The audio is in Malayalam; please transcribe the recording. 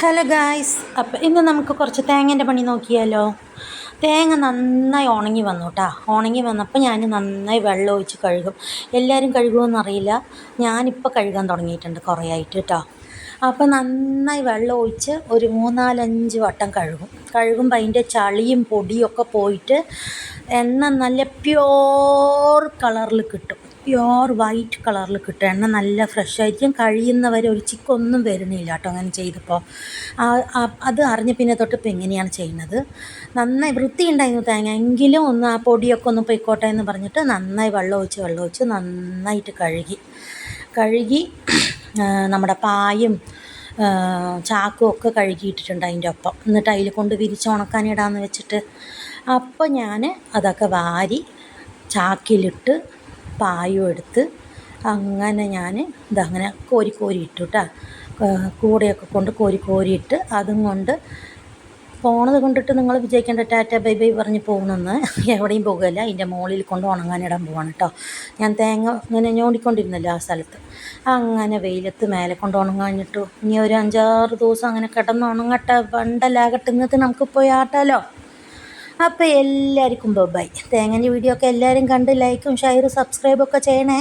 ഹലോ ഗായ്സ്, അപ്പം ഇന്ന് നമുക്ക് കുറച്ച് തേങ്ങേൻ്റെ പണി നോക്കിയാലോ. തേങ്ങ നന്നായി ഉണങ്ങി വന്നു കേട്ടോ. ഉണങ്ങി വന്നപ്പോൾ ഞാൻ നന്നായി വെള്ളം ഒഴിച്ച് കഴുകും. എല്ലാവരും കഴുകുമെന്നറിയില്ല, ഞാനിപ്പോൾ കഴുകാൻ തുടങ്ങിയിട്ടുണ്ട് കുറേ ആയിട്ട് കേട്ടോ. അപ്പോൾ നന്നായി വെള്ളം ഒഴിച്ച് ഒരു 3-4-5 വട്ടം കഴുകുമ്പോൾ അതിൻ്റെ ചളിയും പൊടിയും ഒക്കെ പോയിട്ട് എണ്ണ നല്ല പ്യോർ കളറിൽ കിട്ടും. പ്യോർ വൈറ്റ് കളറിൽ കിട്ടും. എണ്ണ നല്ല ഫ്രഷ് ആയിരിക്കും. കഴിയുന്നവരെ ഒരു ചിക്കൊന്നും വരുന്നില്ല കേട്ടോ അങ്ങനെ ചെയ്തപ്പോൾ. അത് അറിഞ്ഞ് പിന്നെ തൊട്ട് ഇപ്പം എങ്ങനെയാണ് ചെയ്യുന്നത്. നന്നായി വൃത്തിയുണ്ടായിരുന്നു തേങ്ങ, എങ്കിലും ഒന്ന് ആ പൊടിയൊക്കെ ഒന്ന് പൊയ്ക്കോട്ടെ എന്ന് പറഞ്ഞിട്ട് നന്നായി വെള്ളം ഒഴിച്ച് നന്നായിട്ട് കഴുകി നമ്മുടെ പായും ചാക്കും ഒക്കെ കഴുകിയിട്ടിട്ടുണ്ട് അതിൻ്റെ ഒപ്പം. എന്നിട്ട് അതിൽ കൊണ്ട് വിരിച്ച് ഉണക്കാനിടാമെന്ന് വെച്ചിട്ട് അപ്പോൾ ഞാൻ അതൊക്കെ വാരി ചാക്കിലിട്ട് പായും എടുത്ത് അങ്ങനെ ഞാൻ ഇതങ്ങനെ കോരി ഇട്ടു കേട്ടോ. കൂടെയൊക്കെ കൊണ്ട് കോരിയിട്ട് അതും കൊണ്ട് പോണത് കൊണ്ടിട്ട് നിങ്ങൾ വിജയിക്കേണ്ട ടാറ്റ ബൈ ബൈ പറഞ്ഞ് പോകണമെന്ന് എവിടെയും പോകുകയല്ല. അതിൻ്റെ മുകളിൽ കൊണ്ട് ഉണങ്ങാനിടാൻ പോവാണ് കേട്ടോ. ഞാൻ തേങ്ങ ഇങ്ങനെ ഞോണ്ടിക്കൊണ്ടിരുന്നല്ലോ ആ സ്ഥലത്ത്. അങ്ങനെ വെയിലത്ത് മേലെ കൊണ്ട് ഉണങ്ങാനിട്ടു. ഇനി ഒരു 5-6 ദിവസം അങ്ങനെ കിടന്ന് ഉണങ്ങട്ടെ, വണ്ടലാകട്ടെ, ഇന്നത്തെ നമുക്ക് പോയി ആട്ടാലോ. അപ്പോൾ എല്ലാവർക്കും ബൈ. തേങ്ങൻ്റെ വീഡിയോ ഒക്കെ എല്ലാവരും കണ്ട് ലൈക്കും ഷെയറും സബ്സ്ക്രൈബൊക്കെ ചെയ്യണേ.